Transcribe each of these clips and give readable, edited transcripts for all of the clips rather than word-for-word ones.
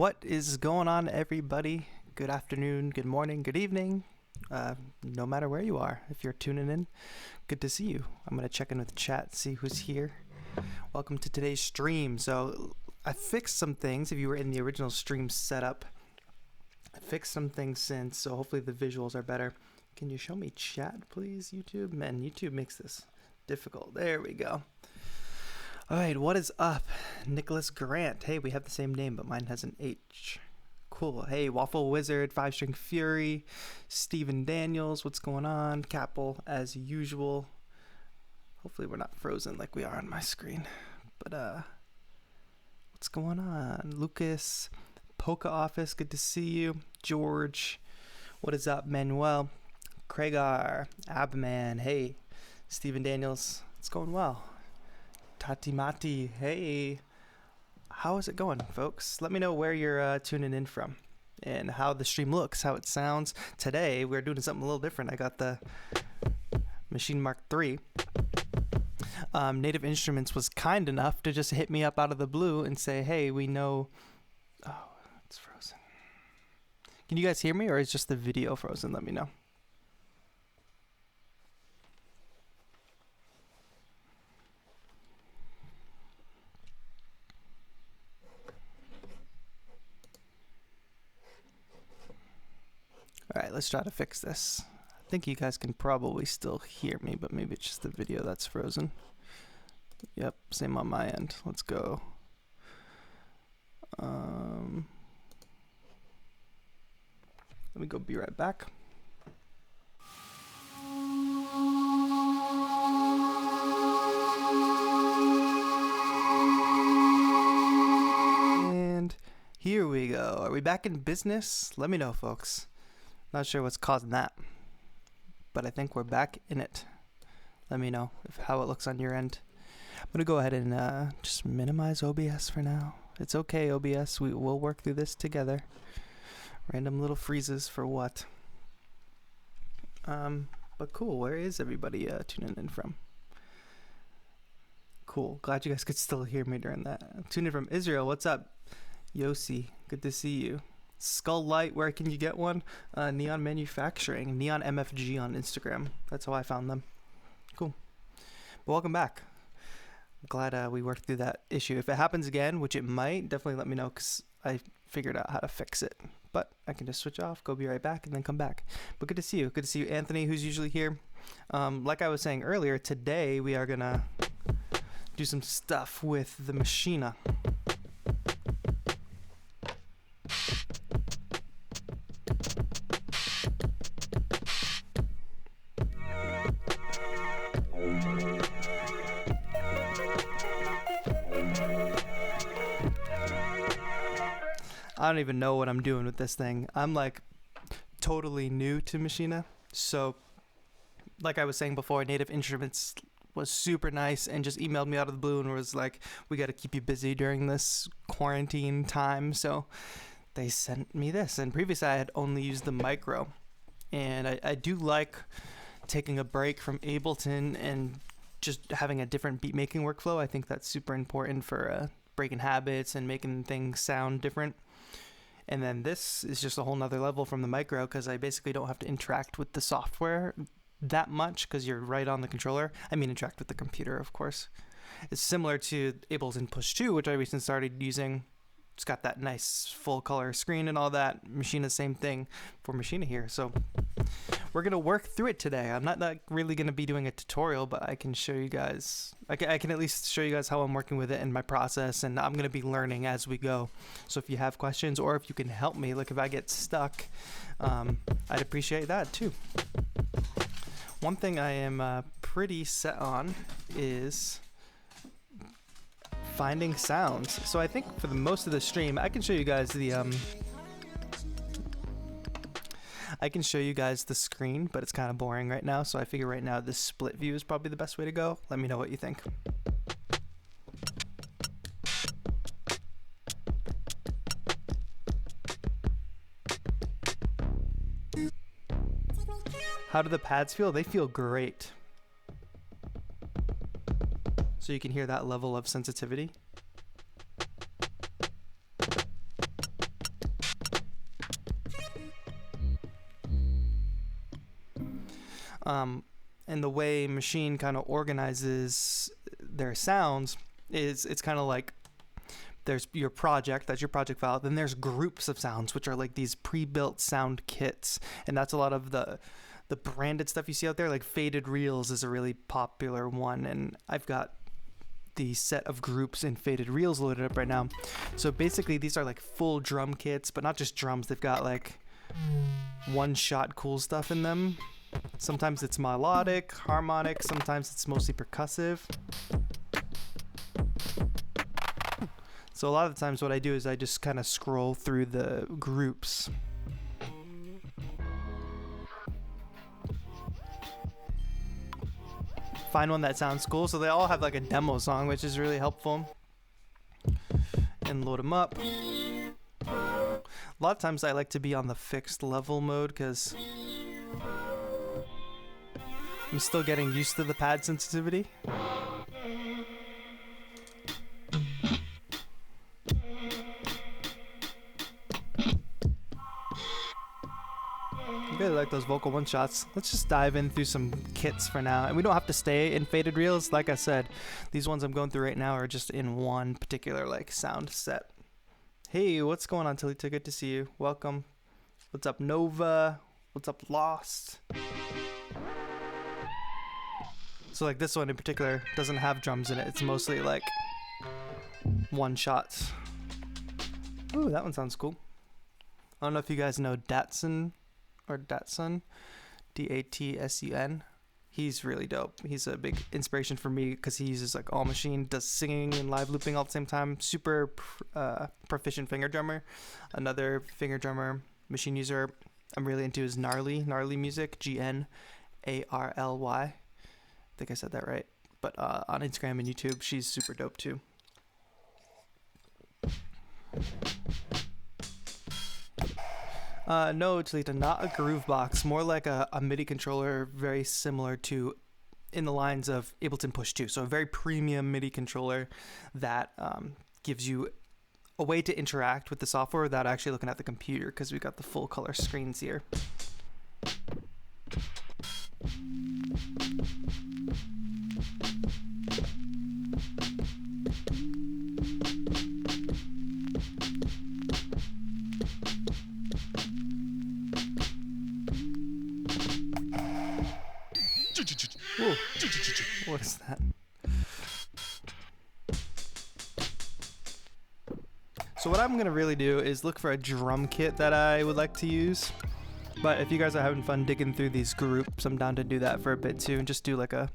What is going on, everybody? Good afternoon, good morning, good evening. No matter where you are, if you're tuning in, good to see you. I'm going to check in with the chat, see who's here. Welcome to today's stream. So I fixed some things. If you were in the original stream setup, I fixed some things since, so hopefully the visuals are better. Can you show me chat, please, YouTube? Man, YouTube makes this difficult. There we go. All right, what is up? Nicholas Grant. Hey, we have the same name, but mine has an H. Cool. Hey, Waffle Wizard, 5-String Fury, Steven Daniels, what's going on? Capel, as usual. Hopefully we're not frozen like we are on my screen. But, what's going on? Lucas, Polka Office, good to see you. George, what is up? Manuel, Craigar, Abman, hey. Steven Daniels, it's going well. Tati Mati, hey. How is it going, folks? Let me know where you're tuning in from and how the stream looks, how it sounds. Today, we're doing something a little different. I got the Machine MK3. Native Instruments was kind enough to just hit me up out of the blue and say, hey, we know... Oh, it's frozen. Can you guys hear me, or is just the video frozen? Let me know. All right, let's try to fix this. I think you guys can probably still hear me, but maybe it's just the video that's frozen. Yep, same on my end. Let's go. Let me go be right back. And here we go. Are we back in business? Let me know, folks. Not sure what's causing that, but I think we're back in it. Let me know how it looks on your end. I'm gonna go ahead and just minimize OBS for now. It's okay, OBS. We will work through this together. Random little freezes for what? But cool. Where is everybody tuning in from? Cool. Glad you guys could still hear me during that. Tuning in from Israel. What's up, Yossi? Good to see you. Skull Light, where can you get one? Neon Manufacturing, Neon MFG on Instagram. That's how I found them. Cool. But welcome back. I'm glad we worked through that issue. If it happens again, which it might, definitely let me know, because I figured out how to fix it. But I can just switch off, go be right back, and then come back. But good to see you. Good to see you, Anthony, who's usually here. Like I was saying earlier, today we are going to do some stuff with the Machine. I don't even know what I'm doing with this thing. I'm like totally new to Machine. So like I was saying before, Native Instruments was super nice and just emailed me out of the blue and was like, we got to keep you busy during this quarantine time. So they sent me this. And previously I had only used the micro. And I do like taking a break from Ableton and just having a different beat making workflow. I think that's super important for breaking habits and making things sound different. And then this is just a whole nother level from the micro, because I basically don't have to interact with the software that much because you're right on the controller. I mean, interact with the computer, of course. It's similar to Ableton Push 2, which I recently started using. It's got that nice full color screen and all that. Machine, the same thing for Machine here. So we're going to work through it today. I'm not really going to be doing a tutorial, but I can show you guys. I can at least show you guys how I'm working with it and my process, and I'm going to be learning as we go. So if you have questions or if you can help me, like if I get stuck, I'd appreciate that too. One thing I am pretty set on is finding sounds. So I think for the most of the stream, I can show you guys the screen, but it's kind of boring right now. So I figure right now this split view is probably the best way to go. Let me know what you think. How do the pads feel? They feel great. So you can hear that level of sensitivity. And the way Machine kind of organizes their sounds is it's kind of like there's your project, that's your project file. Then there's groups of sounds, which are like these pre-built sound kits. And that's a lot of the branded stuff you see out there. Like Faded Reels is a really popular one. And I've got the set of groups in Faded Reels loaded up right now. So basically these are like full drum kits, but not just drums. They've got like one-shot cool stuff in them. Sometimes it's melodic, harmonic, sometimes it's mostly percussive. So a lot of the times what I do is I just kind of scroll through the groups. Find one that sounds cool. So they all have like a demo song, which is really helpful. And load them up. A lot of times I like to be on the fixed level mode because I'm still getting used to the pad sensitivity. I really like those vocal one-shots. Let's just dive in through some kits for now. And we don't have to stay in Faded Reels. Like I said, these ones I'm going through right now are just in one particular like sound set. Hey, what's going on, Tilly? Good to see you. Welcome. What's up, Nova? What's up, Lost? So like this one in particular doesn't have drums in it. It's mostly like one-shots. Ooh, that one sounds cool. I don't know if you guys know Datsun or Datsun, D-A-T-S-U-N. He's really dope. He's a big inspiration for me because he uses like all machine, does singing and live looping all at the same time. Super proficient finger drummer. Another finger drummer, machine user I'm really into is Gnarly Music, Gnarly. I think I said that right. But on Instagram and YouTube, she's super dope too. No, Talita, not a groove box, more like a MIDI controller, very similar to in the lines of Ableton Push 2. So a very premium MIDI controller that gives you a way to interact with the software without actually looking at the computer, because we've got the full color screens here. Ooh. What is that? So what I'm gonna really do is look for a drum kit that I would like to use. But if you guys are having fun digging through these groups, I'm down to do that for a bit too, and just do like a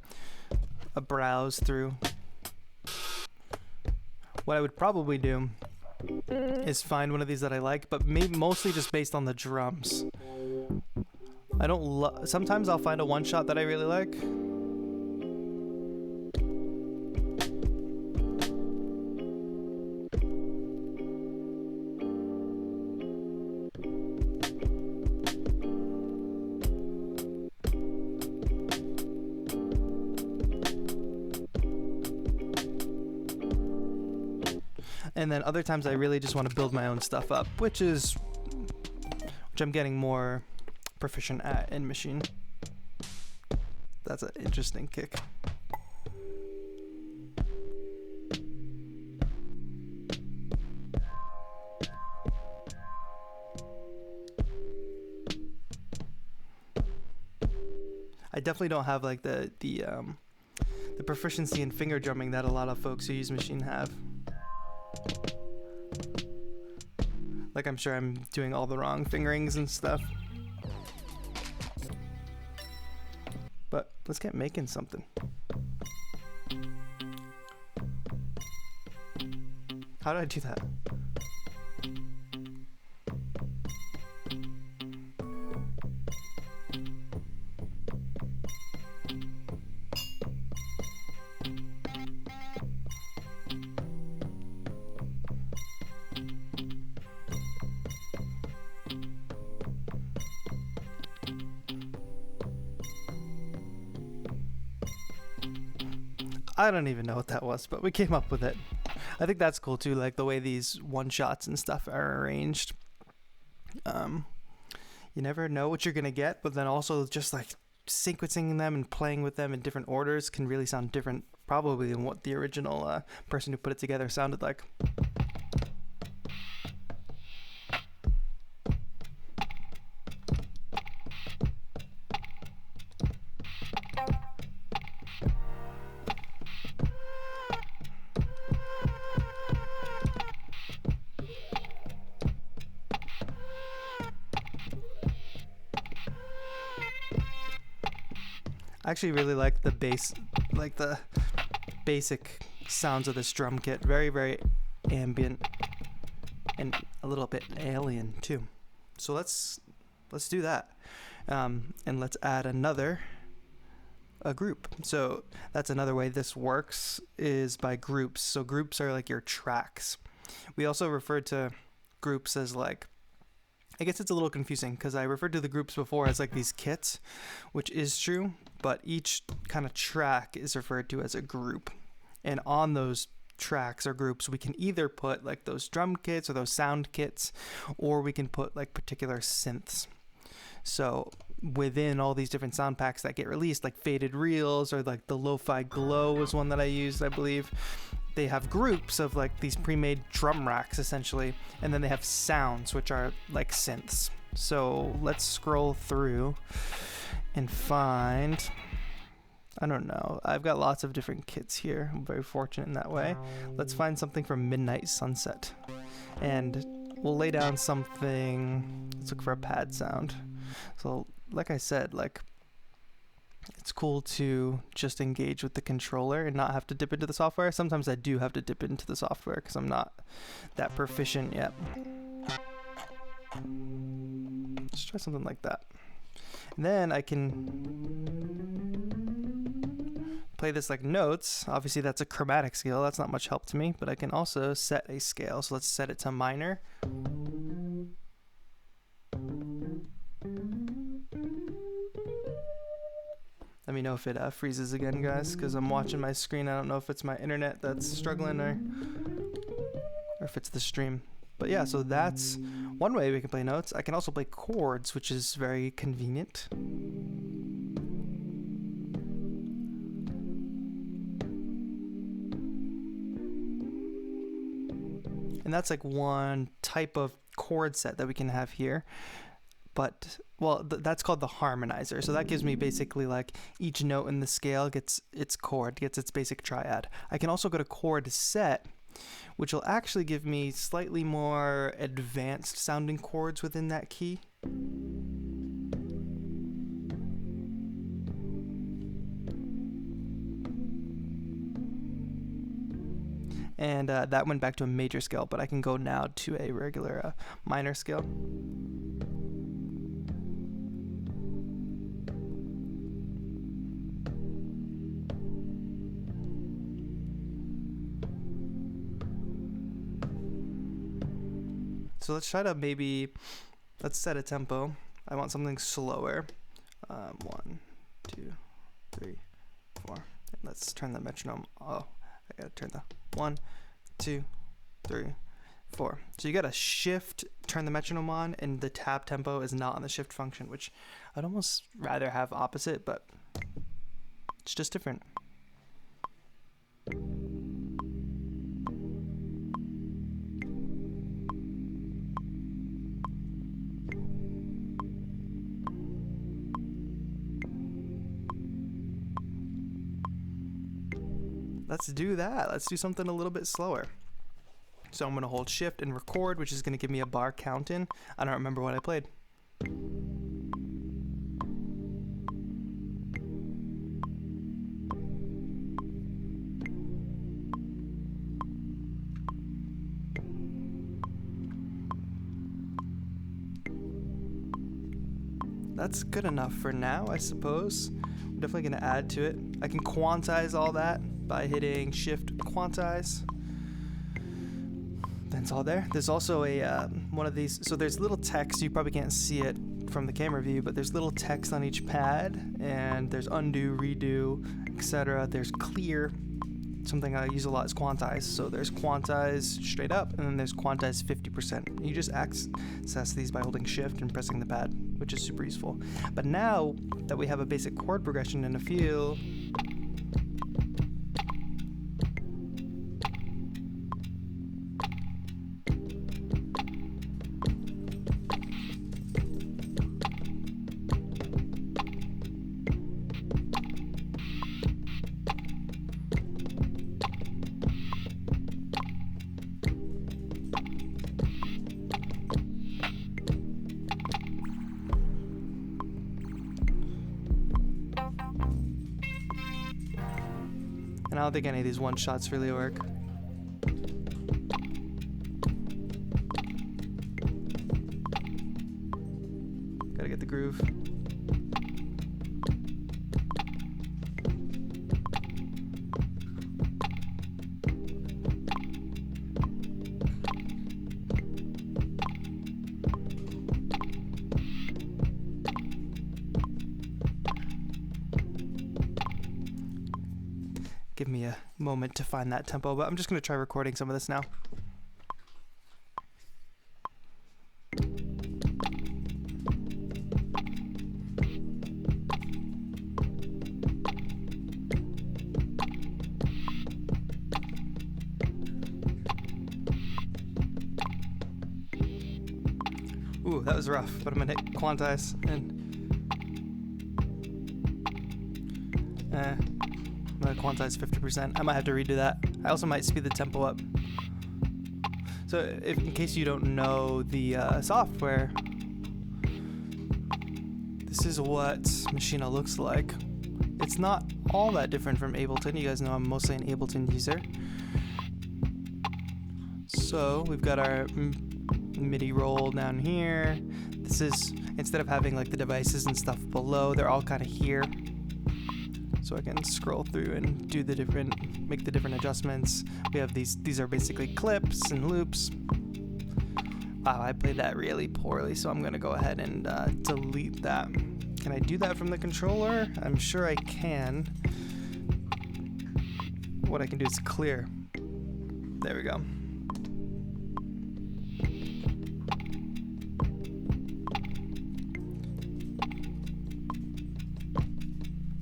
browse through. What I would probably do is find one of these that I like, but maybe mostly just based on the drums. I don't sometimes I'll find a one shot that I really like. And then other times I really just want to build my own stuff up, which I'm getting more proficient at in Machine. That's an interesting kick. I definitely don't have like the proficiency in finger drumming that a lot of folks who use Machine have. Like, I'm sure I'm doing all the wrong fingerings and stuff. But let's get making something. How did I do that? I don't even know what that was, but we came up with it. I think that's cool too, like the way these one-shots and stuff are arranged. You never know what you're gonna get, but then also just like sequencing them and playing with them in different orders can really sound different probably than what the original person who put it together sounded like. I actually really like the bass, like the basic sounds of this drum kit. Very, very ambient and a little bit alien too. So let's do that, and let's add a group. So that's another way this works, is by groups. So groups are like your tracks. We also refer to groups as like, I guess it's a little confusing because I referred to the groups before as like these kits, which is true, but each kind of track is referred to as a group. And on those tracks or groups, we can either put like those drum kits or those sound kits, or we can put like particular synths. So within all these different sound packs that get released, like Faded Reels or like the Lo-Fi Glow was one that I used, I believe. They have groups of like these pre-made drum racks essentially, and then they have sounds, which are like synths. So let's scroll through and find, I don't know, I've got lots of different kits here. I'm very fortunate in that way. Let's find something from Midnight Sunset, and we'll lay down something. Let's look for a pad sound. So like I said, like, it's cool to just engage with the controller and not have to dip into the software. Sometimes I do have to dip into the software because I'm not that proficient yet. Let's try something like that. And then I can play this like notes. Obviously that's a chromatic scale. That's not much help to me, but I can also set a scale. So let's set it to minor. Let me know if it freezes again, guys, because I'm watching my screen. I don't know if it's my internet that's struggling or if it's the stream. But yeah, so that's one way we can play notes. I can also play chords, which is very convenient. And that's like one type of chord set that we can have here. But, well, that's called the harmonizer. So that gives me basically like each note in the scale gets its chord, gets its basic triad. I can also go to chord set, which will actually give me slightly more advanced sounding chords within that key. And that went back to a major scale, but I can go now to a regular minor scale. So let's try to let's set a tempo. I want something slower. 1, 2, 3, 4. And let's turn the metronome. Oh, I gotta turn the 1, 2, 3, 4. So you gotta shift, turn the metronome on, and the tab tempo is not on the shift function, which I'd almost rather have opposite, but it's just different. Let's do that. Let's do something a little bit slower. So I'm going to hold shift and record, which is going to give me a bar count in. I don't remember what I played. That's good enough for now, I suppose. I'm definitely going to add to it. I can quantize all that by hitting shift quantize. Then it's all there. There's also a one of these, so there's little text. You probably can't see it from the camera view, but there's little text on each pad, and there's undo, redo, etc. There's clear. Something I use a lot is quantize. So there's quantize straight up, and then there's quantize 50%. You just access these by holding shift and pressing the pad. which is super useful. But now that we have a basic chord progression and a feel, and I don't think any of these one shots really work. Gotta get the groove. Give me a moment to find that tempo, but I'm just going to try recording some of this now. Ooh, that was rough, but I'm going to hit quantize and I'm gonna quantize 50%. I might have to redo that. I also might speed the tempo up. So if, in case you don't know the software, this is what Machine looks like. It's not all that different from Ableton. You guys know I'm mostly an Ableton user. So we've got our MIDI roll down here. This is, instead of having like the devices and stuff below, they're all kind of here. So I can scroll through and do the different, make the different adjustments. We have these are basically clips and loops. Wow, I played that really poorly, so I'm gonna go ahead and delete that. Can I do that from the controller? I'm sure I can. What I can do is clear. There we go.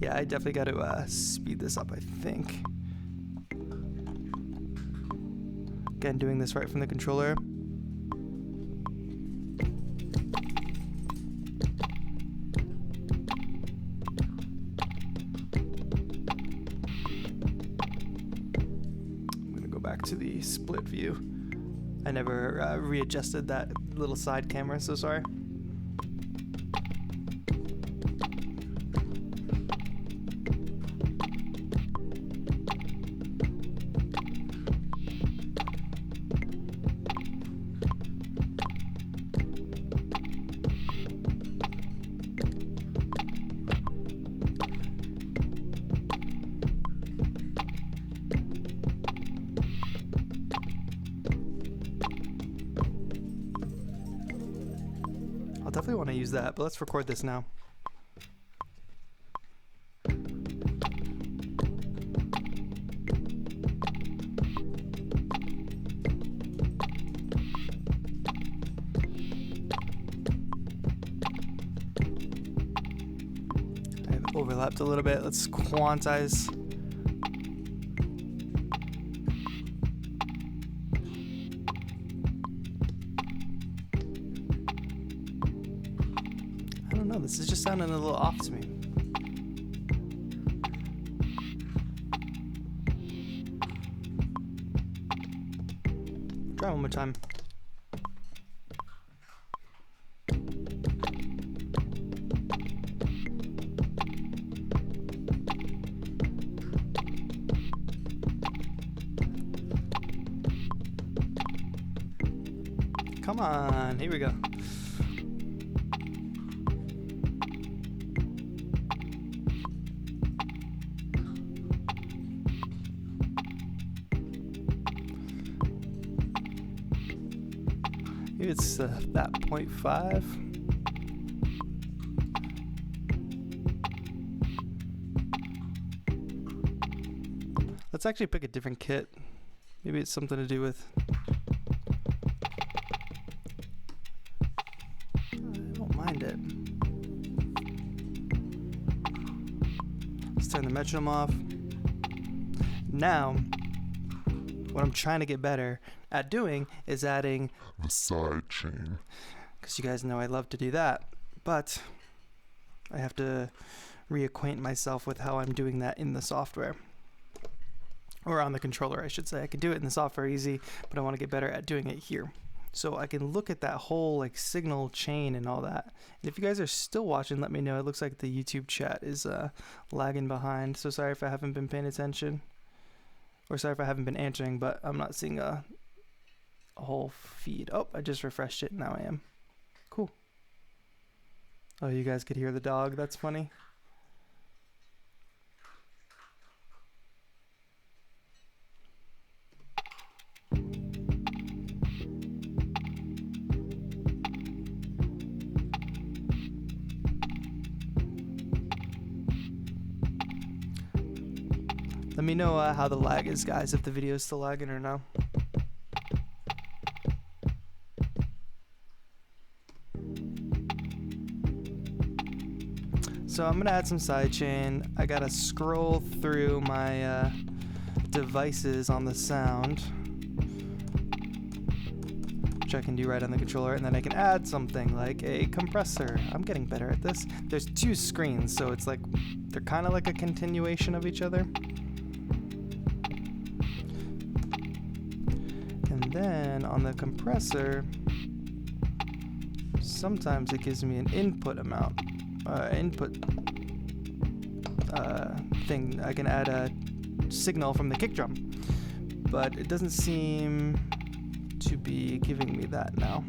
Yeah, I definitely got to speed this up, I think. Again, doing this right from the controller. I'm going to go back to the split view. I never readjusted that little side camera, so sorry. Definitely want to use that, but let's record this now. I've overlapped a little bit. Let's quantize. This is just sounding a little off to me. Try one more time. Come on, here we go. Maybe it's that 0.5. Let's actually pick a different kit. Maybe it's something to do with... I don't mind it. Let's turn the metronome off. Now, what I'm trying to get better at doing is adding the side chain. Because you guys know I love to do that, but I have to reacquaint myself with how I'm doing that in the software. Or on the controller, I should say. I can do it in the software easy, but I want to get better at doing it here. So I can look at that whole like signal chain and all that. And if you guys are still watching, let me know. It looks like the YouTube chat is lagging behind. So sorry if I haven't been paying attention. Or sorry if I haven't been answering, but I'm not seeing a whole feed. Oh, I just refreshed it. Now I am. Cool. Oh, you guys could hear the dog. That's funny. Let me know how the lag is, guys, if the video is still lagging or no. So I'm gonna add some sidechain. I gotta scroll through my devices on the sound, which I can do right on the controller, and then I can add something like a compressor. I'm getting better at this. There's two screens, so it's like they're kind of like a continuation of each other. And then on the compressor, sometimes it gives me an input amount. Thing. I can add a signal from the kick drum, but it doesn't seem to be giving me that now.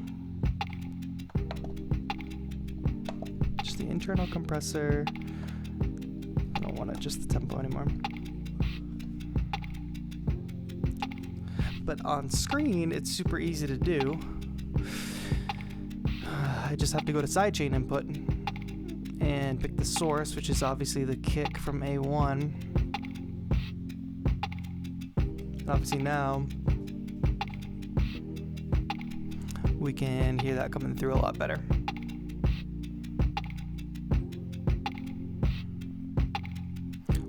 Just the internal compressor. I don't want to adjust the tempo anymore. But on screen, it's super easy to do. I just have to go to sidechain input and pick the source, which is obviously the kick from A1. Obviously now we can hear that coming through a lot better.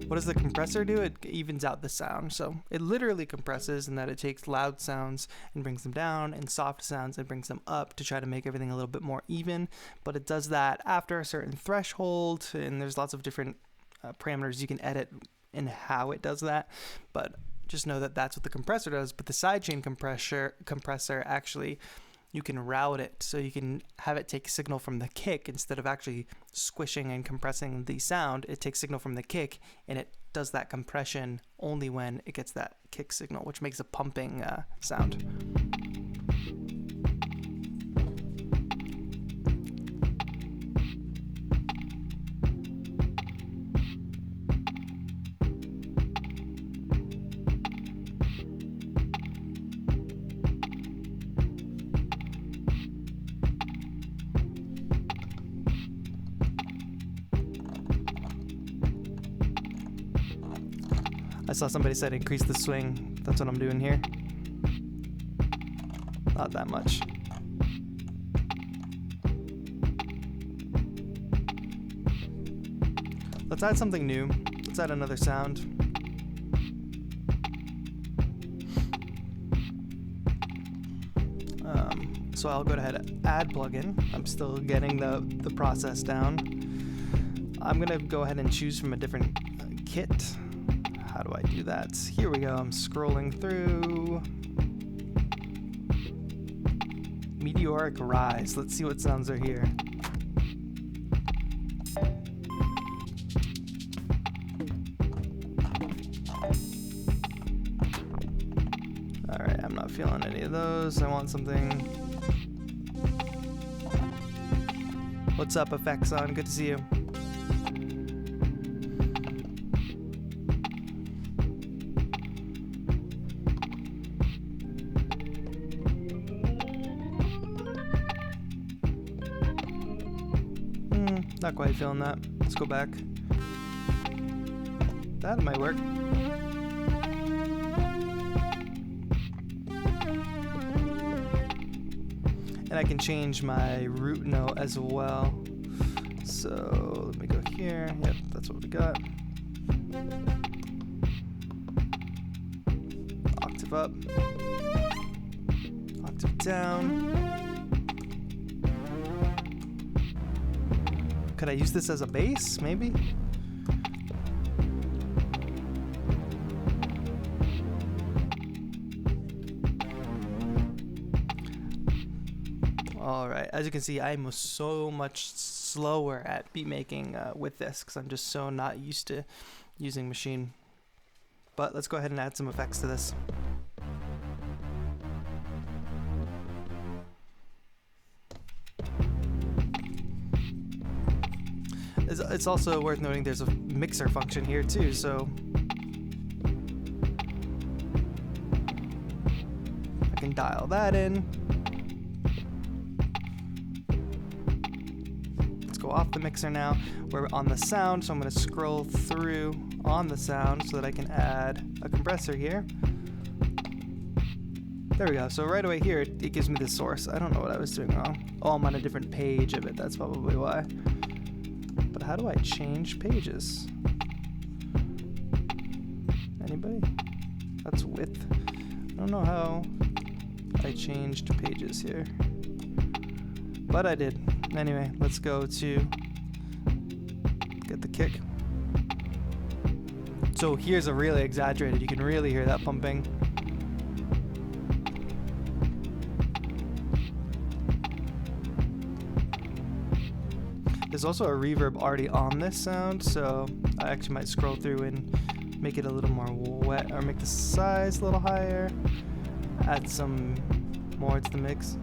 What does the compressor do? It evens out the sound. So it literally compresses in that it takes loud sounds and brings them down, and soft sounds and brings them up to try to make everything a little bit more even. But it does that after a certain threshold, and there's lots of different parameters you can edit in how it does that. But just know that that's what the compressor does. But the sidechain compressor actually, you can route it so you can have it take signal from the kick instead of actually squishing and compressing the sound. It takes signal from the kick and it does that compression only when it gets that kick signal, which makes a pumping sound. I saw somebody said increase the swing. That's what I'm doing here. Not that much. Let's add something new. Let's add another sound. So I'll go ahead and add plugin. I'm still getting the process down. I'm gonna go ahead and choose from a different kit. How do I do that? Here we go. I'm scrolling through. Meteoric Rise. Let's see what sounds are here. Alright, I'm not feeling any of those. I want something. What's up, Effects On? Good to see you. Not quite feeling that. Let's go back. That might work. And I can change my root note as well. So let me go here. Yep, that's what we got. Octave up. Octave down. Could I use this as a bass, maybe? Alright, as you can see, I'm so much slower at beat making with this because I'm just so not used to using Machine. But let's go ahead and add some effects to this. It's also worth noting there's a mixer function here too, so I can dial that in. Let's go off the mixer now. We're on the sound, so I'm going to scroll through on the sound so that I can add a compressor here. There we go. So right away here, it gives me the source. I don't know what I was doing wrong. Oh, I'm on a different page of it. That's probably why. But how do I change pages? Anybody? That's width. I don't know how I changed pages here. But I did. Anyway, let's go to get the kick. So here's a really exaggerated. You can really hear that pumping. There's also a reverb already on this sound, so I actually might scroll through and make it a little more wet, or make the size a little higher, add some more to the mix.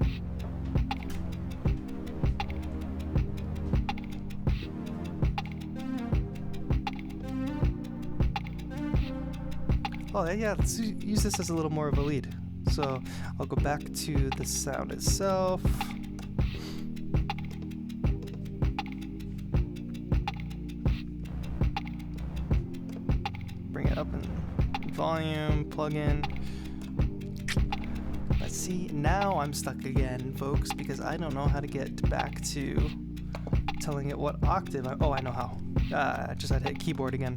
Oh yeah, let's use this as a little more of a lead. So I'll go back to the sound itself. Bring it up in volume, plug in. Let's see, now I'm stuck again, folks, because I don't know how to get back to telling it what octave oh, I know how. I just had to hit keyboard again.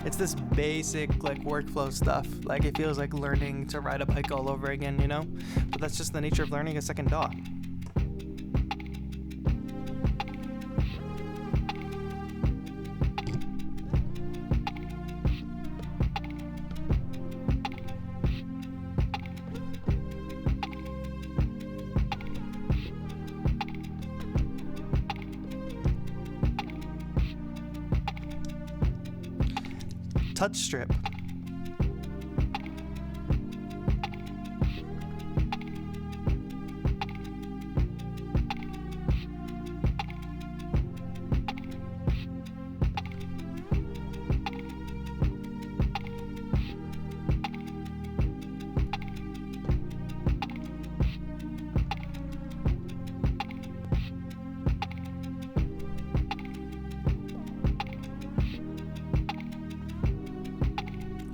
It's this basic like workflow stuff. Like it feels like learning to ride a bike all over again, you know? But that's just the nature of learning a second DAW. Touch strip.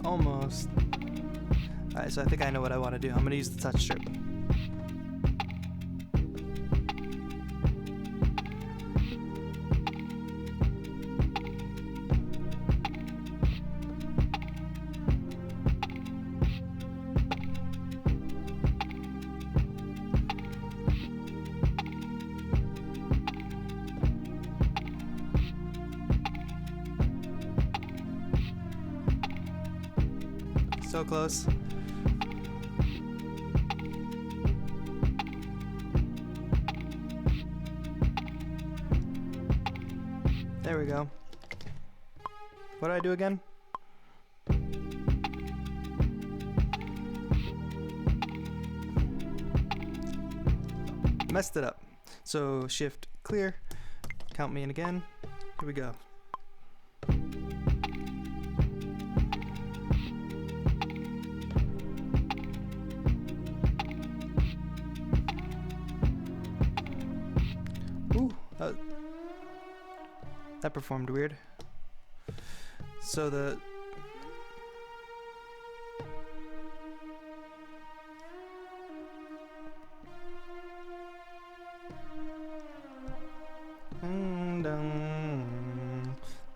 Almost. Alright, so I think I know what I want to do. I'm going to use the touch strip. So close. There we go. What do I do again? Messed it up. So shift clear, count me in again. Here we go. That performed weird. So the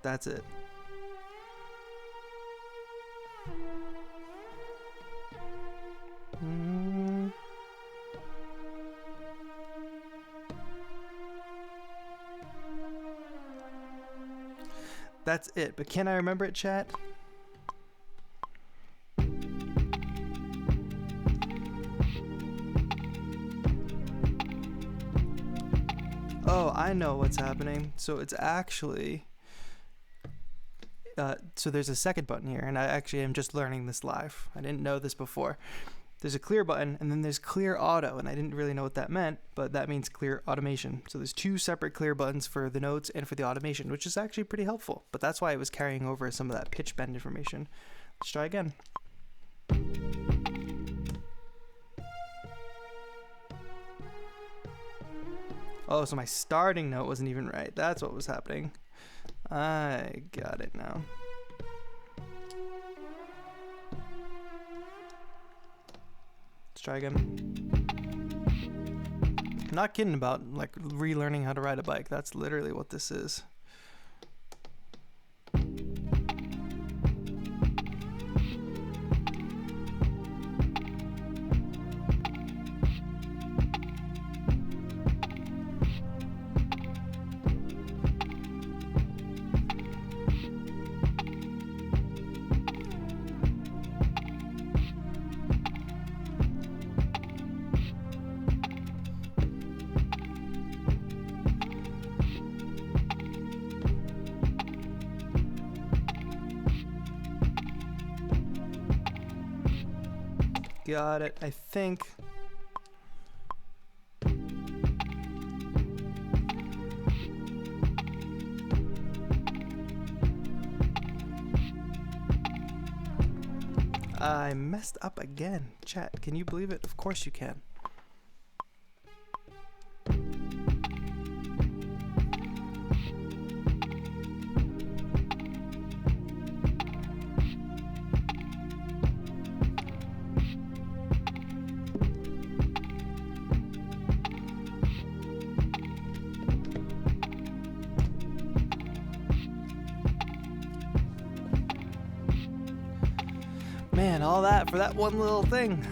That's it. That's it, but can I remember it, chat? Oh, I know what's happening. So it's actually... so there's a second button here, and I actually am just learning this live. I didn't know this before. There's a clear button, and then there's clear auto, and I didn't really know what that meant, but that means clear automation. So there's two separate clear buttons for the notes and for the automation, which is actually pretty helpful. But that's why it was carrying over some of that pitch bend information. Let's try again. Oh, so my starting note wasn't even right. That's what was happening. I got it now. Let's try again. I'm not kidding about like relearning how to ride a bike. That's literally what this is. Got it, I think. I messed up again. Chat, can you believe it? Of course you can. Man, all that for that one little thing.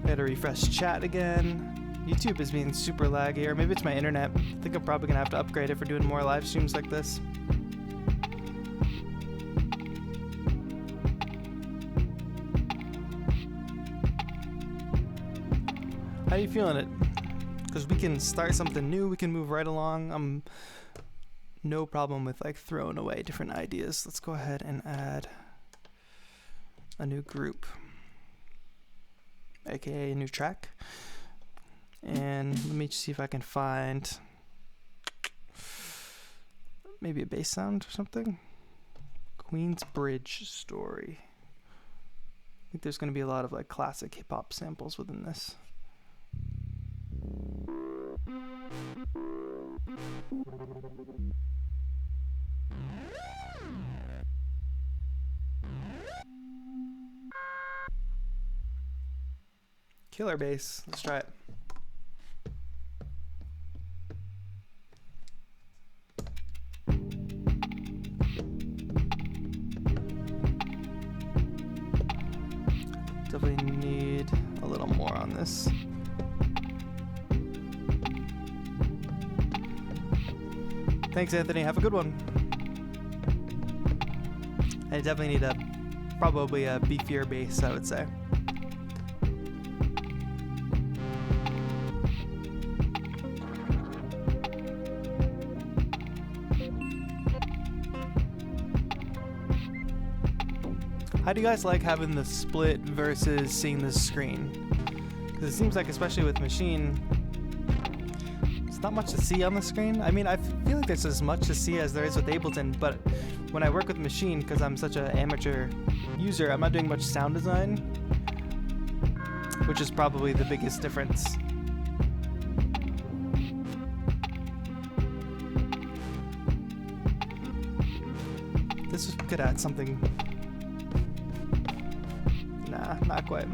I gotta refresh chat again. YouTube is being super laggy, or maybe it's my internet. I think I'm probably gonna have to upgrade it for doing more live streams like this. How are you feeling it? Because we can start something new, we can move right along. No problem with like throwing away different ideas. Let's go ahead and add a new group, aka a new track. And let me see if I can find maybe a bass sound or something. Queen's Bridge Story. I think there's going to be a lot of like classic hip hop samples within this. Killer bass. Let's try it. Definitely need a little more on this. Thanks, Anthony. Have a good one. I definitely need probably a beefier bass, I would say. How do you guys like having the split versus seeing the screen? Because it seems like, especially with Machine, there's not much to see on the screen. I mean, I feel like there's as much to see as there is with Ableton, but when I work with Machine, because I'm such an amateur user, I'm not doing much sound design, which is probably the biggest difference. This could add something. Nah, not quite.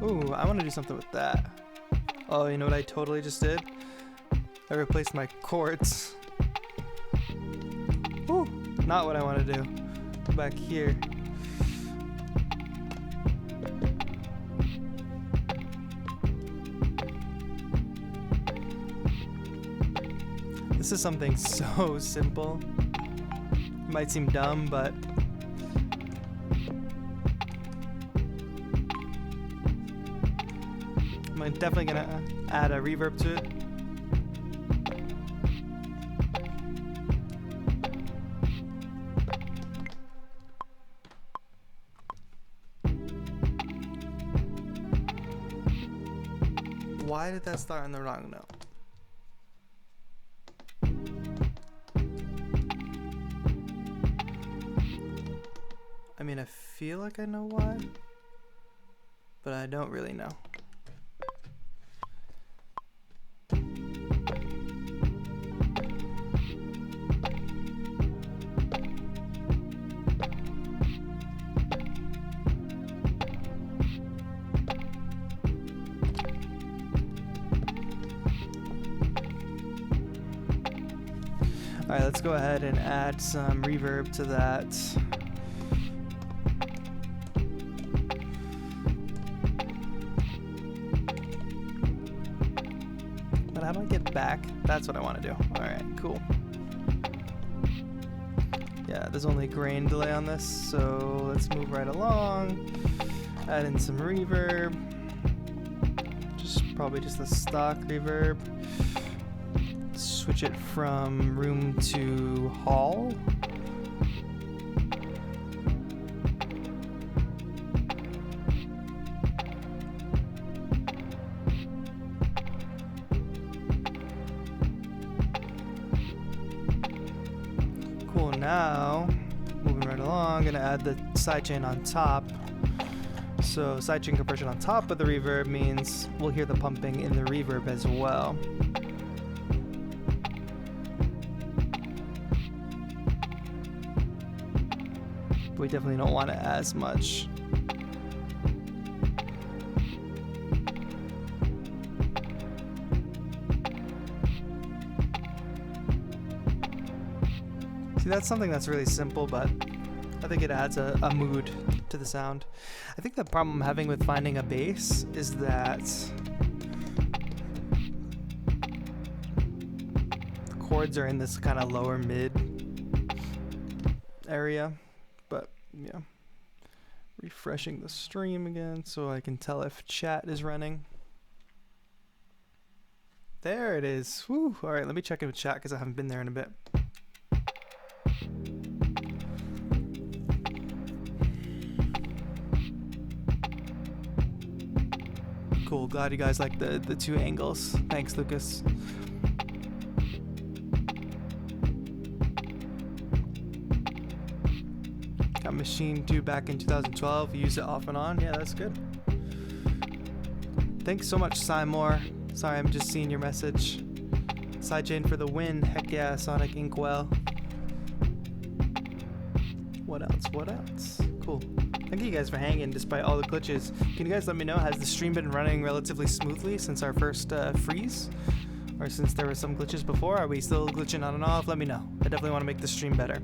Ooh, I want to do something with that. Oh, you know what I totally just did? I replaced my chords. Ooh, not what I want to do. Go back here. This is something so simple. It might seem dumb, but I'm definitely gonna add a reverb to it. Why did that start on the wrong note? I mean, I feel like I know why, but I don't really know. Alright, let's go ahead and add some reverb to that. But how do I get back? That's what I want to do. Alright, cool. Yeah, there's only a grain delay on this, so let's move right along. Add in some reverb. Probably just the stock reverb. Switch it from room to hall. Cool, now moving right along, gonna add the sidechain on top. So sidechain compression on top of the reverb means we'll hear the pumping in the reverb as well. We definitely don't want it as much. See, that's something that's really simple, but I think it adds a mood to the sound. I think the problem I'm having with finding a bass is that the chords are in this kind of lower mid area. But yeah, refreshing the stream again so I can tell if chat is running. There it is. Woo. All right, let me check in with chat because I haven't been there in a bit. Cool. Glad you guys like the two angles. Thanks, Lucas. Got Machine 2 back in 2012. Use it off and on. Yeah, that's good. Thanks so much, Simor. Sorry, I'm just seeing your message. Sidechain for the win. Heck yeah, Sonic Inkwell. What else? What else? Cool. Thank you guys for hanging despite all the glitches. Can you guys let me know, has the stream been running relatively smoothly since our first freeze? Or since there were some glitches before? Are we still glitching on and off? Let me know. I definitely want to make the stream better.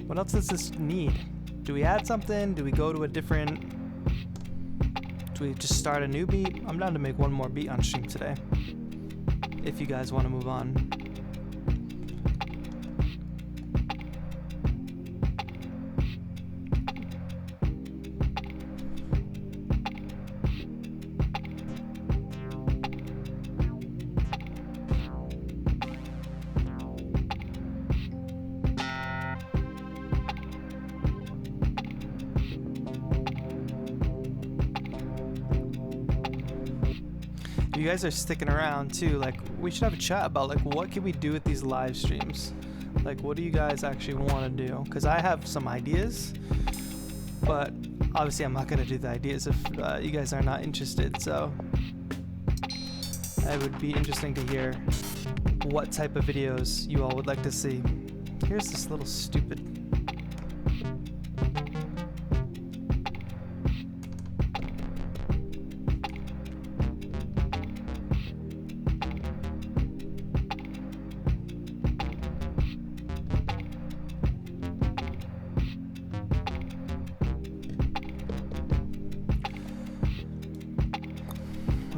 What else does this need? Do we add something? Do we go to a different... Do we just start a new beat? I'm down to make one more beat on stream today, if you guys want to move on. if you guys are sticking around too, like we should have a chat about like what can we do with these live streams. Like what do you guys actually want to do? Because I have some ideas, but obviously I'm not going to do the ideas if you guys are not interested. So it would be interesting to hear what type of videos you all would like to see. Here's this little stupid.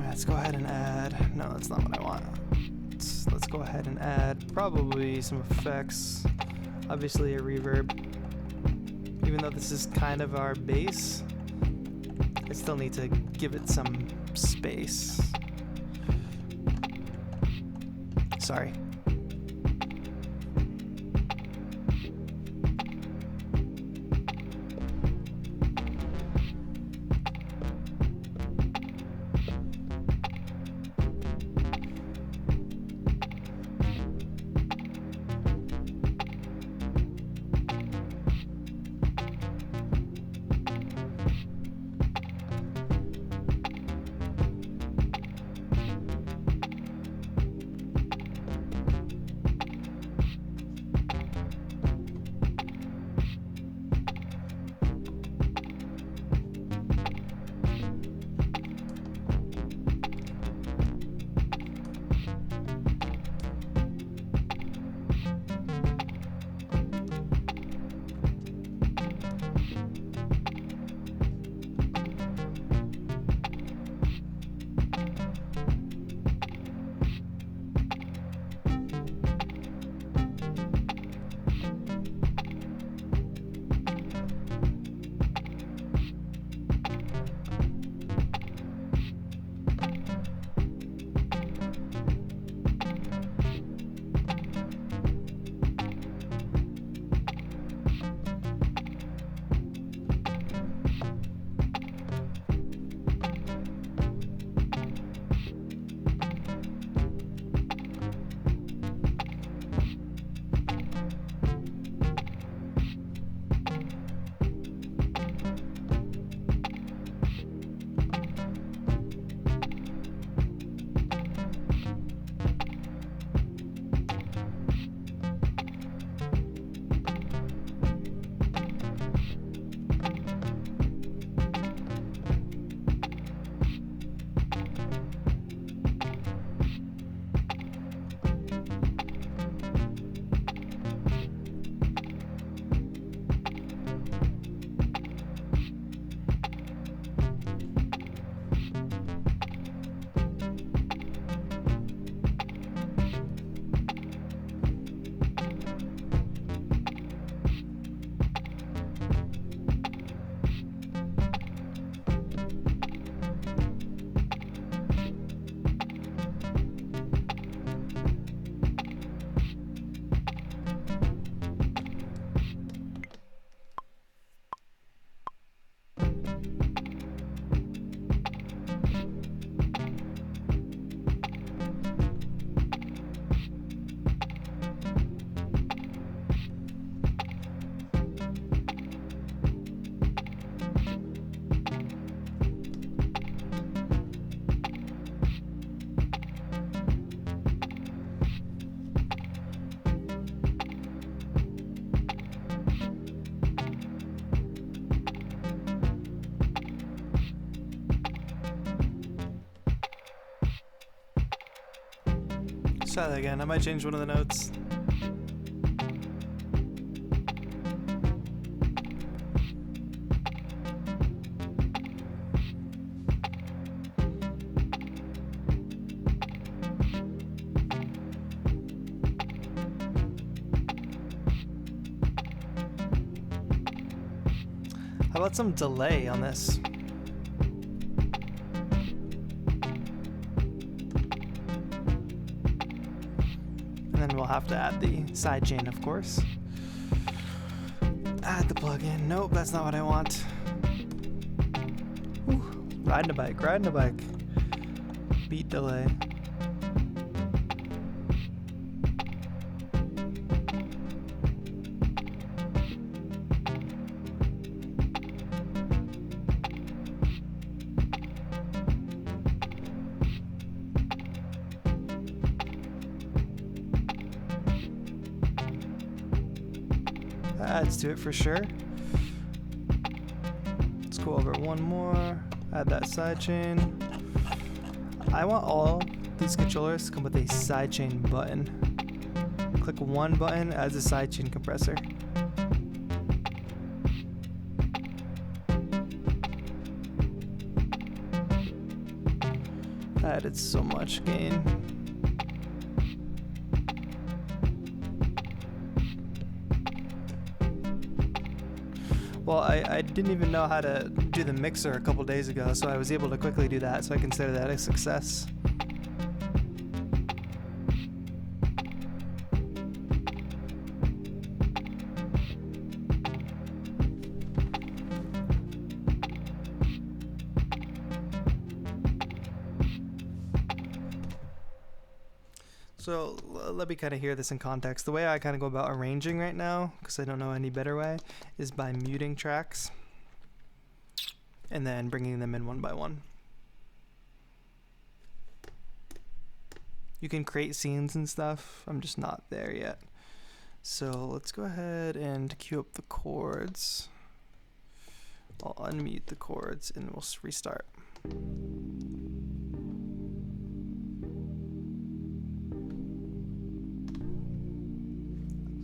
Let's go ahead and add, no, that's not what I want. Let's go ahead and add probably some effects, obviously a reverb. Even though this is kind of our base, I still need to give it some space. Sorry. Try that again. I might change one of the notes. How about some delay on this? And then we'll have to add the sidechain, of course. Add the plugin. Nope, that's not what I want. Ooh, riding a bike, riding a bike. beat delay. Adds to it for sure. Let's go over one more. Add that sidechain. I want all these controllers to come with a sidechain button. Click one button, adds a sidechain compressor. That added so much gain. Well, I didn't even know how to do the mixer a couple days ago, so I was able to quickly do that, so I consider that a success. So let me kind of hear this in context. The way I kind of go about arranging right now, because I don't know any better way, is by muting tracks and then bringing them in one by one. You can create scenes and stuff. I'm just not there yet. So let's go ahead and cue up the chords. I'll unmute the chords and we'll restart.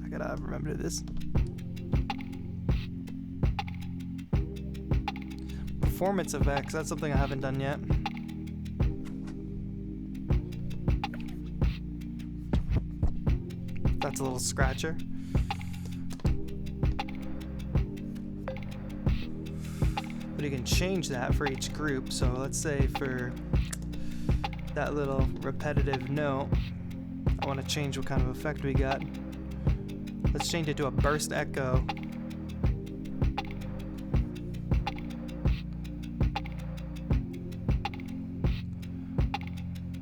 I gotta remember this. Performance effects, that's something I haven't done yet. That's a little scratcher. But you can change that for each group. So let's say for that little repetitive note, I want to change what kind of effect we got. Let's change it to a burst echo.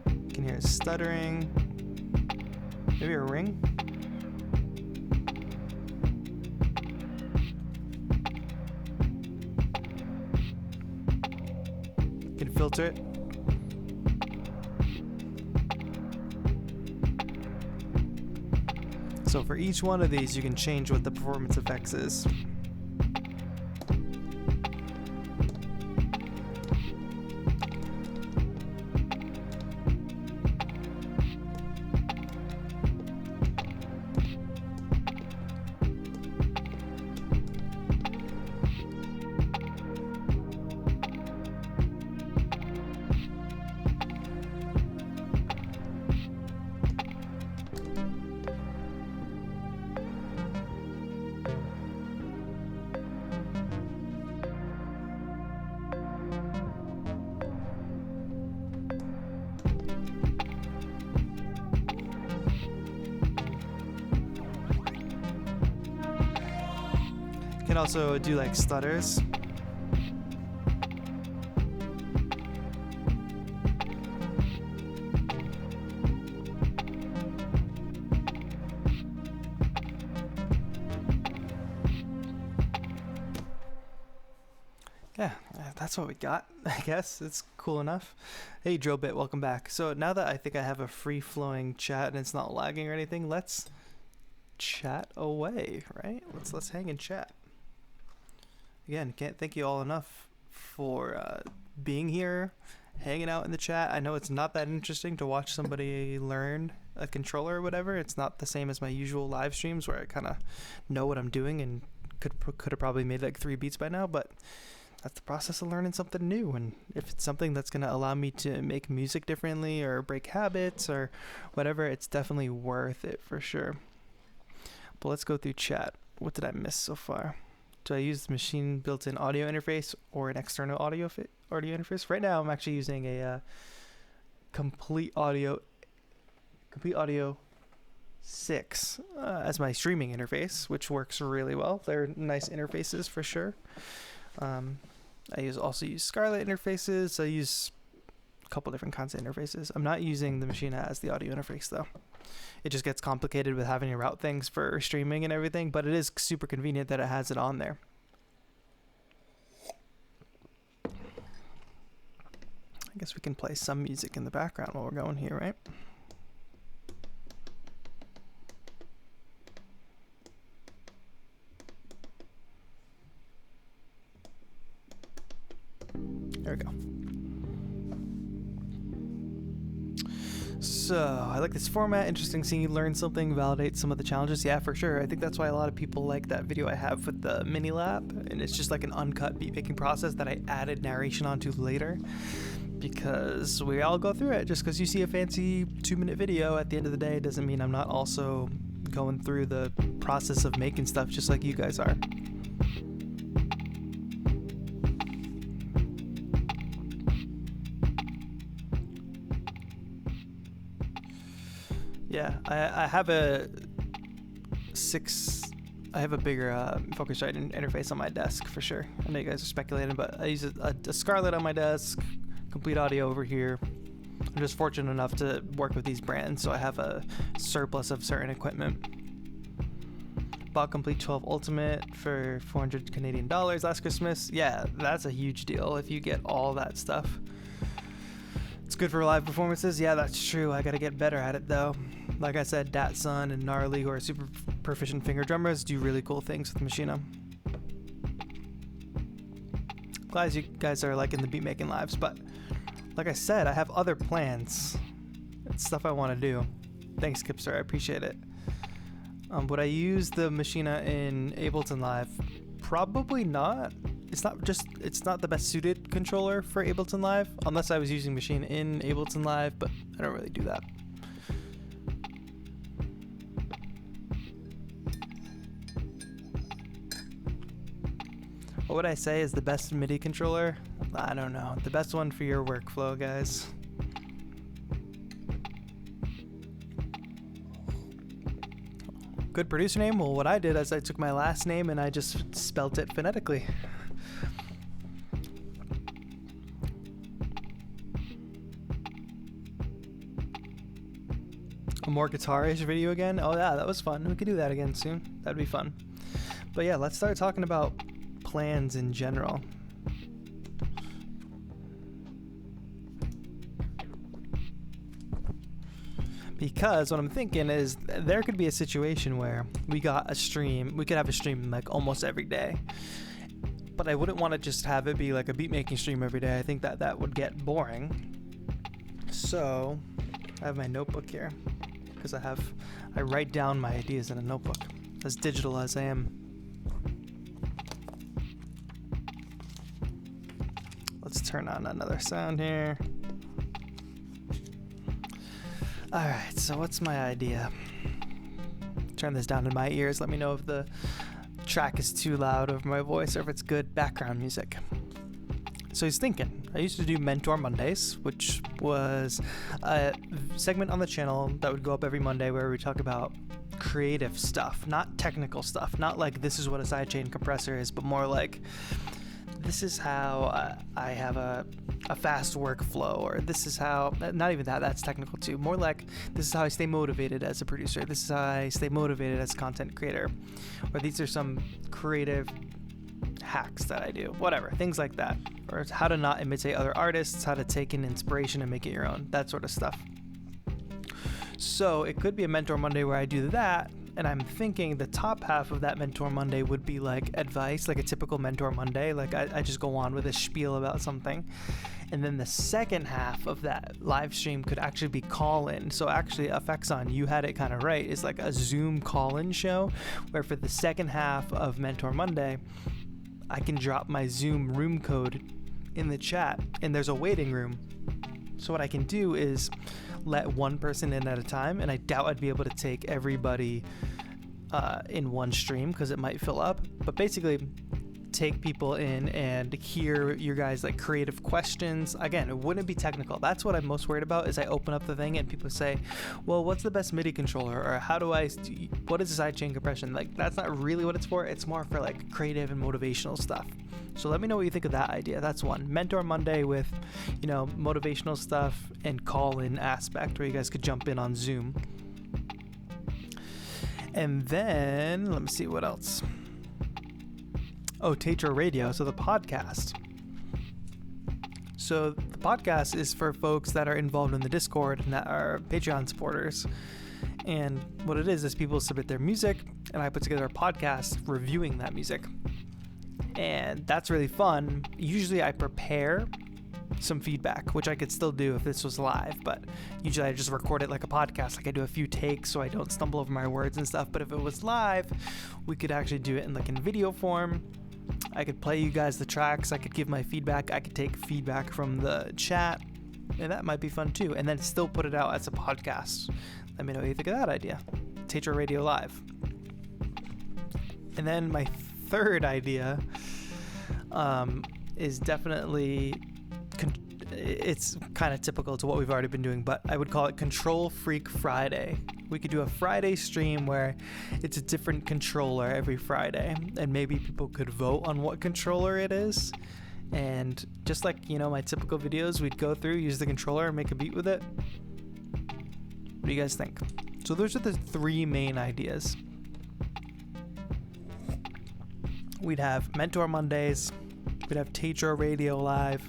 You can hear it stuttering. Maybe a ring? You can filter it. So for each one of these, you can change what the performance effects is. Can also do like stutters. Yeah, that's what we got. I guess it's cool enough. Hey Drillbit, welcome back. So now that I think I have a free-flowing chat and it's not lagging or anything, let's chat away, right? Let's hang and chat. Again, can't thank you all enough for being here, hanging out in the chat. I know it's not that interesting to watch somebody learn a controller or whatever. It's not the same as my usual live streams where I kind of know what I'm doing and could have probably made like 3 beats by now, but that's the process of learning something new. And if it's something that's going to allow me to make music differently or break habits or whatever, it's definitely worth it for sure. But let's go through chat. What did I miss so far? Do I use the machine built-in audio interface or an external audio interface? Right now, I'm actually using a complete audio 6 as my streaming interface, which works really well. They're nice interfaces for sure. I also use Scarlett interfaces. I use couple different kinds of interfaces. I'm not using the Machine as the audio interface though. It just gets complicated with having to route things for streaming and everything, but it is super convenient that it has it on there. I guess we can play some music in the background while we're going here, right? There we go. So, I like this format. Interesting seeing you learn something, validate some of the challenges. Yeah, for sure. I think that's why a lot of people like that video I have with the mini lab. And it's just like an uncut beat making process that I added narration onto later. Because we all go through it. Just because you see a fancy 2-minute video at the end of the day doesn't mean I'm not also going through the process of making stuff just like you guys are. Yeah, I have a bigger Focusrite interface on my desk for sure. I know you guys are speculating, but I use a Scarlett on my desk, complete audio over here. I'm just fortunate enough to work with these brands, so I have a surplus of certain equipment. Bought Complete 12 Ultimate for 400 Canadian dollars last Christmas. Yeah, that's a huge deal if you get all that stuff. It's good for live performances. Yeah, that's true. I gotta get better at it though. Like I said, Datsun and Gnarly, who are super proficient finger drummers, do really cool things with Machine. Glad you guys are liking the beat making lives, but like I said, I have other plans. It's stuff I want to do. Thanks, Kipster. I appreciate it. Would I use the Machine in Ableton Live? Probably not. It's not the best suited controller for Ableton Live, unless I was using Machine in Ableton Live, but I don't really do that. What would I say is the best MIDI controller? I don't know. The best one for your workflow, guys. Good producer name? Well, what I did is I took my last name and I just spelt it phonetically. A more guitar-ish video again? Oh yeah, that was fun. We could do that again soon. That'd be fun. But yeah, let's start talking about plans in general. Because what I'm thinking is there could be a situation where we could have a stream like almost every day. But I wouldn't want to just have it be like a beat making stream every day. I think that would get boring. So I have my notebook here because I write down my ideas in a notebook, as digital as I am. Let's turn on another sound here. Alright, so what's my idea? Turn this down in my ears. Let me know if the track is too loud over my voice or if it's good background music. So he's thinking, I used to do Mentor Mondays, which was a segment on the channel that would go up every Monday where we talk about creative stuff, not technical stuff, not like this is what a sidechain compressor is, but more like this is how I have a fast workflow, or this is how, not even that's technical too, more like this is how I stay motivated as a producer, this is how I stay motivated as a content creator, or these are some creative hacks that I do, whatever, things like that, or how to not imitate other artists, how to take in inspiration and make it your own, that sort of stuff. So it could be a Mentor Monday where I do that, and I'm thinking the top half of that Mentor Monday would be like advice, like a typical Mentor Monday, like I just go on with a spiel about something. And then the second half of that live stream could actually be call-in. So actually, Effexon, you had it kind of right, is like a Zoom call-in show, where for the second half of Mentor Monday, I can drop my Zoom room code in the chat, and there's a waiting room. So what I can do is let one person in at a time, and I doubt I'd be able to take everybody in one stream because it might fill up. But basically, take people in and hear your guys like creative questions. Again, it wouldn't be technical. That's what I'm most worried about, is I open up the thing and people say, well, what's the best MIDI controller, or what is a sidechain compression? Like, that's not really what it's for. It's more for like creative and motivational stuff. So let me know what you think of that idea. That's one. Mentor Monday with, motivational stuff and call-in aspect where you guys could jump in on Zoom. And then let me see what else. Oh, TAETRO Radio, so the podcast. So the podcast is for folks that are involved in the Discord and that are Patreon supporters. And what it is people submit their music, and I put together a podcast reviewing that music. And that's really fun. Usually I prepare some feedback, which I could still do if this was live, but usually I just record it like a podcast. Like, I do a few takes so I don't stumble over my words and stuff. But if it was live, we could actually do it in video form. I could play you guys the tracks, I could give my feedback, I could take feedback from the chat, and that might be fun too, and then still put it out as a podcast. Let me know what you think of that idea. TAETRO Radio Live. And then my third idea is definitely, it's kind of typical to what we've already been doing, but I would call it Control Freak Friday. We could do a Friday stream where it's a different controller every Friday, and maybe people could vote on what controller it is. And just like, my typical videos, we'd go through, use the controller, and make a beat with it. What do you guys think? So those are the three main ideas. We'd have Mentor Mondays, we'd have TAETRO Radio Live,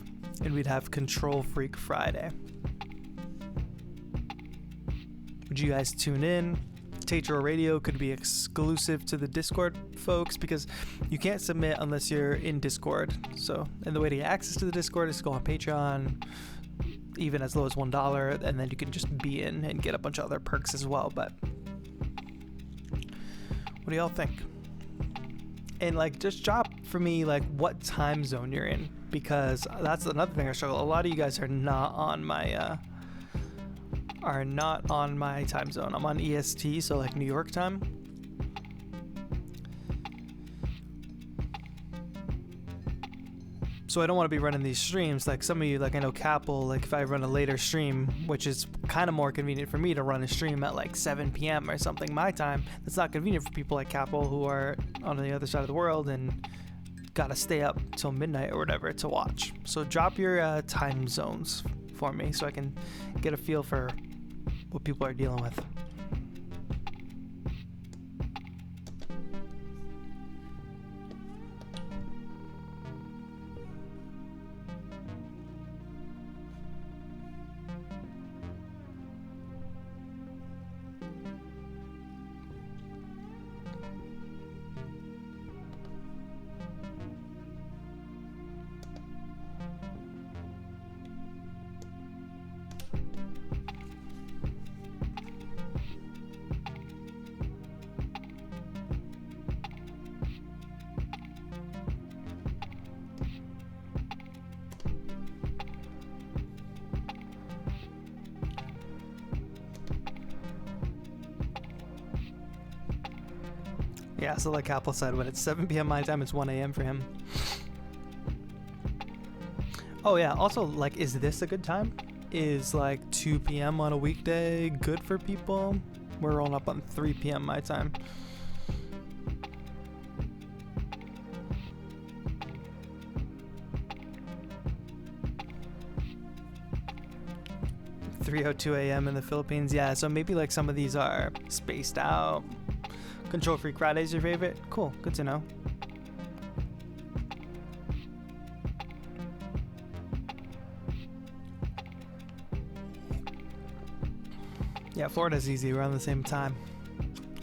and we'd have Control Freak Friday. Would you guys tune in? TAETRO Radio could be exclusive to the Discord folks, because you can't submit unless you're in Discord. And the way to get access to the Discord is to go on Patreon, even as low as $1, and then you can just be in and get a bunch of other perks as well. But what do y'all think? And just drop for me what time zone you're in, because that's another thing I struggle. A lot of you guys are not on my time zone. I'm on EST, so New York time. So I don't want to be running these streams like some of you, I know Capel, if I run a later stream, which is kind of more convenient for me to run a stream at 7 p.m. or something my time, that's not convenient for people like Capel who are on the other side of the world and gotta stay up till midnight or whatever to watch. So drop your time zones for me so I can get a feel for what people are dealing with. Yeah, so like Apple said, when it's 7 p.m. my time, it's 1 a.m. for him. Oh yeah, also, is this a good time? Is 2 p.m. on a weekday good for people? We're rolling up on 3 p.m. my time. (3:02 a.m. in the Philippines). Yeah, so maybe some of these are spaced out. Control Freak Friday is your favorite? Cool, good to know. Yeah, Florida's easy, we're on the same time.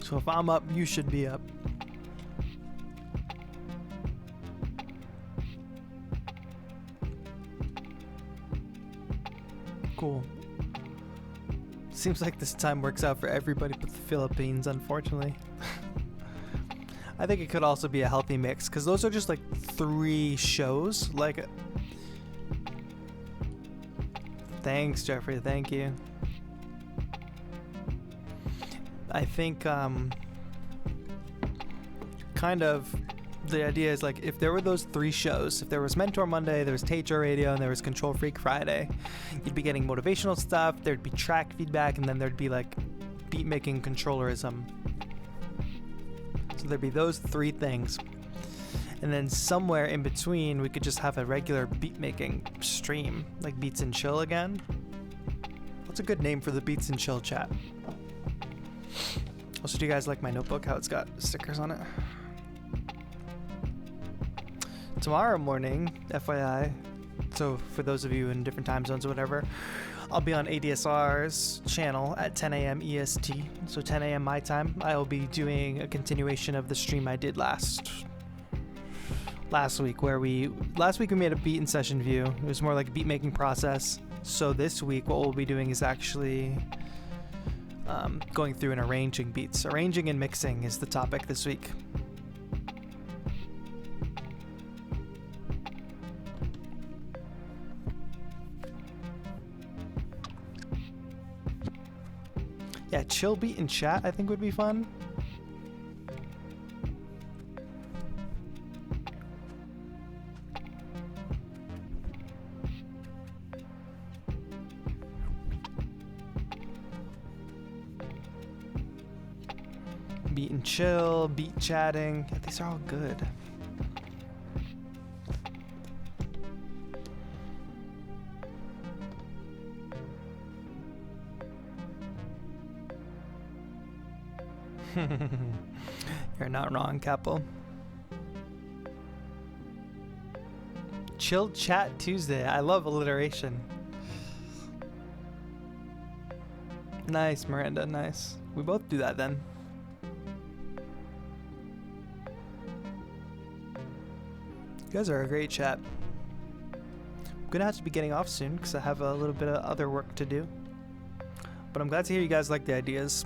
So if I'm up, you should be up. Cool. Seems like this time works out for everybody but the Philippines, unfortunately. I think it could also be a healthy mix, because those are just 3 shows. Thanks, Jeffrey, thank you. I think kind of The idea is like if there were those 3 shows, if there was Mentor Monday, there was TAETRO Radio, and there was Control Freak Friday, you'd be getting motivational stuff, there'd be track feedback, and then there'd be like beat making controllerism. So there'd be those 3 things. And then somewhere in between, we could just have a regular beat making stream, like Beats and Chill again. What's a good name for the Beats and Chill chat? Also, do you guys like my notebook, how it's got stickers on it? Tomorrow morning, FYI, so for those of you in different time zones or whatever, I'll be on ADSR's channel at 10 a.m. EST, so 10 a.m. my time. I will be doing a continuation of the stream I did last week, last week we made a beat and session view. It was more like a beat making process. So this week what we'll be doing is actually going through and arranging beats. Arranging and mixing is the topic this week. Yeah, chill beat and chat I think would be fun. Beat and chill, beat chatting. Yeah, these are all good. You're not wrong, Capo. Chill Chat Tuesday. I love alliteration. Nice, Miranda. Nice. We both do that then. You guys are a great chat. I'm gonna have to be getting off soon because I have a little bit of other work to do. But I'm glad to hear you guys like the ideas.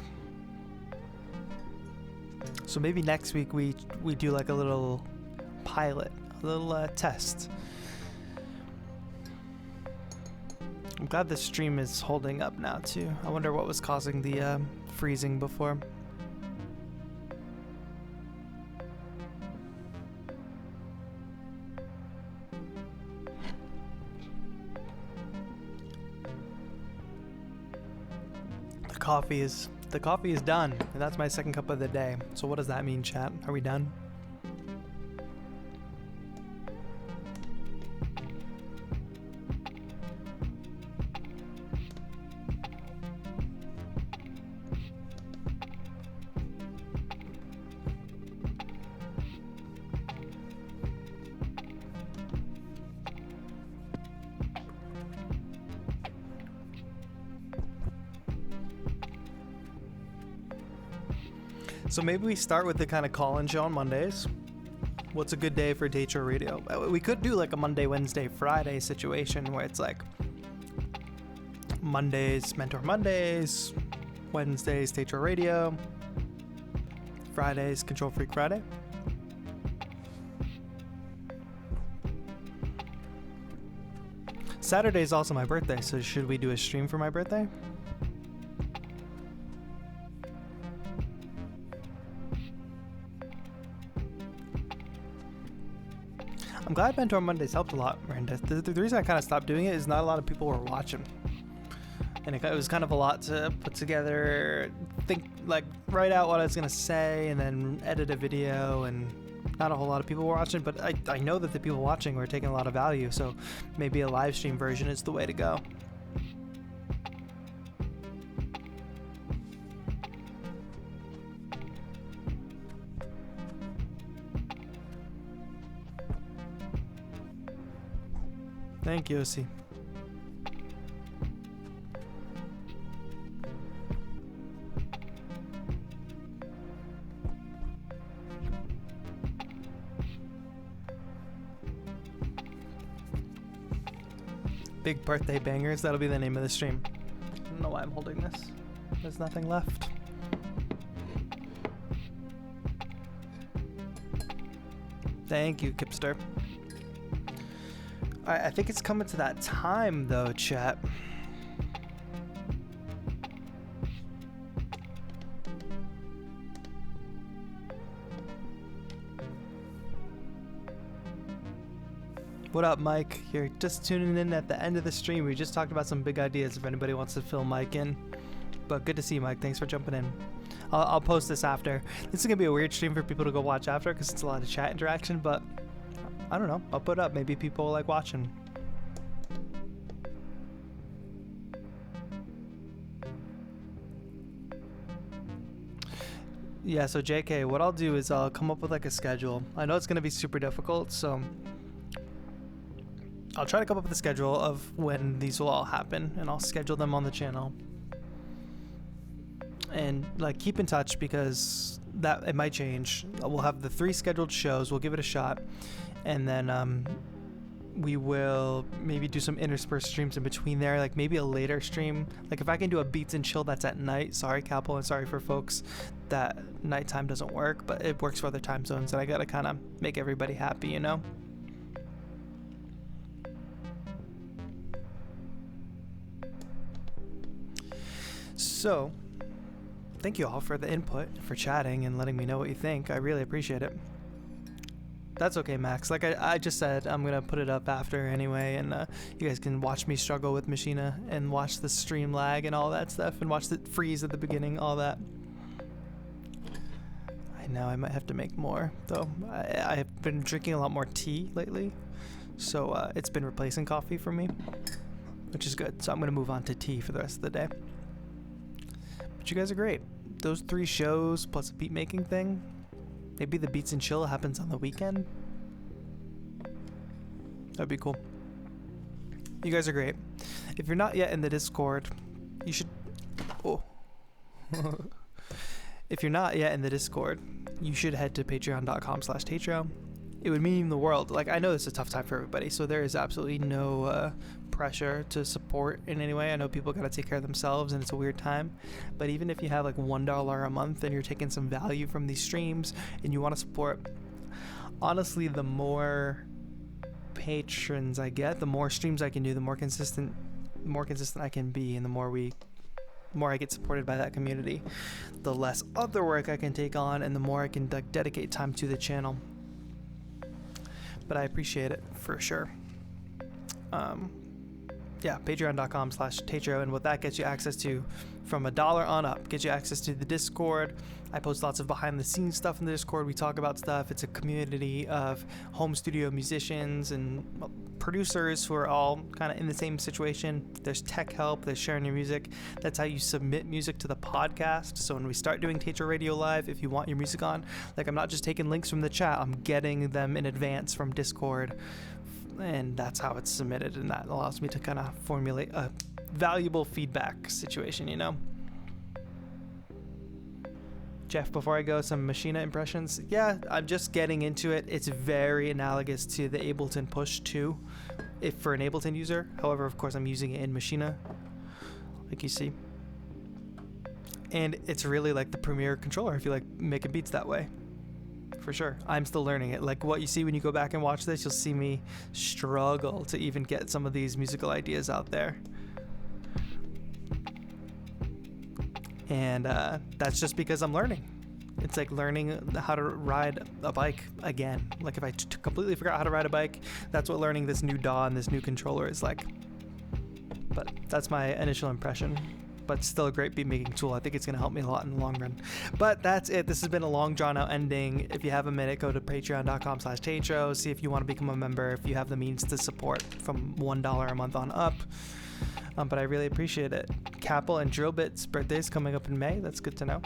So maybe next week we do like a little pilot, a little test. I'm glad the stream is holding up now too. I wonder what was causing the freezing before. The coffee is done, and that's my second cup of the day. So what does that mean, chat? Are we done? So maybe we start with the kind of call-in show on Mondays. What's a good day for TAETRO Radio? We could do like a Monday, Wednesday, Friday situation where it's like Mondays, Mentor Mondays, Wednesdays, TAETRO Radio, Fridays, Control Freak Friday. Saturday is also my birthday, so should we do a stream for my birthday? I'm glad Mentor Mondays helped a lot, Miranda. The reason I kind of stopped doing it is not a lot of people were watching. And it was kind of a lot to put together, write out what I was going to say, and then edit a video, and not a whole lot of people were watching, but I know that the people watching were taking a lot of value, so maybe a live stream version is the way to go. Thank you, Osi. Big birthday bangers, that'll be the name of the stream. I don't know why I'm holding this. There's nothing left. Thank you, Kipster. I think it's coming to that time though, chat. What up, Mike? You're just tuning in at the end of the stream. We just talked about some big ideas if anybody wants to fill Mike in. But good to see you, Mike. Thanks for jumping in. I'll post this after. This is going to be a weird stream for people to go watch after because it's a lot of chat interaction, but I don't know. I'll put it up. Maybe people like watching. Yeah, so JK, what I'll do is I'll come up with like a schedule. I know it's going to be super difficult, so I'll try to come up with a schedule of when these will all happen, and I'll schedule them on the channel. And like keep in touch because that it might change. We'll have the 3 scheduled shows. We'll give it a shot, and then we will maybe do some interspersed streams in between there, like maybe a later stream. Like if I can do a beats and chill that's at night. Sorry, Capel, and sorry for folks that nighttime doesn't work, but it works for other time zones, and I gotta kind of make everybody happy, you know. So, thank you all for the input, for chatting and letting me know what you think. I really appreciate it. That's okay, Max. Like I just said, I'm going to put it up after anyway, and you guys can watch me struggle with Machina and watch the stream lag and all that stuff, and watch the freeze at the beginning, all that. I know I might have to make more, though. I've been drinking a lot more tea lately, so it's been replacing coffee for me, which is good. So I'm going to move on to tea for the rest of the day. But you guys are great. Those 3 shows plus a beat making thing. Maybe the beats and chill happens on the weekend. That'd be cool. You guys are great. If you're not yet in the Discord, you should... Oh. If you're not yet in the Discord, you should head to patreon.com/TAETRO. It would mean the world. Like, I know it's a tough time for everybody, so there is absolutely no pressure to support in any way. I know people gotta take care of themselves and it's a weird time, but even if you have like $1 a month and you're taking some value from these streams and you want to support, honestly, the more patrons I get, the more streams I can do, the more consistent I can be, and the more I get supported by that community, the less other work I can take on and the more I can like dedicate time to the channel. But I appreciate it for sure. Yeah, patreon.com/TAETRO, and what that gets you access to from $1 on up gets you access to the Discord. I post lots of behind the scenes stuff in the Discord. We talk about stuff. It's a community of home studio musicians and producers who are all kind of in the same situation. There's tech help, there's sharing your music. That's how you submit music to the podcast. So when we start doing TAETRO Radio Live, if you want your music on, like, I'm not just taking links from the chat, I'm getting them in advance from Discord, and that's how it's submitted, and that allows me to kind of formulate a valuable feedback situation, you know. Jeff, before I go, some Machina impressions. Yeah, I'm just getting into it. It's very analogous to the Ableton Push 2 if for an Ableton user. However, of course, I'm using it in Machina, like you see. And it's really like the Premiere controller if you like making beats that way. For sure. I'm still learning it. Like what you see when you go back and watch this, you'll see me struggle to even get some of these musical ideas out there. And that's just because I'm learning. It's like learning how to ride a bike again. Like if I completely forgot how to ride a bike, that's what learning this new DAW and this new controller is like. But that's my initial impression. But still a great beat making tool. I think it's going to help me a lot in the long run. But that's it. This has been a long drawn out ending. If you have a minute, go to patreon.com/TAETRO. See if you want to become a member, if you have the means to support from $1 a month on up. But I really appreciate it. Capel and Drillbit's birthday's coming up in May. That's good to know.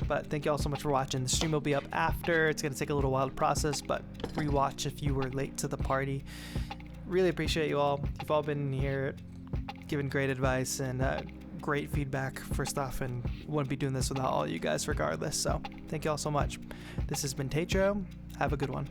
But thank you all so much for watching. The stream will be up after. It's going to take a little while to process, but rewatch if you were late to the party. Really appreciate you all. You've all been here giving great advice and great feedback for stuff, and wouldn't be doing this without all you guys regardless. So thank you all so much. This has been TAETRO. Have a good one.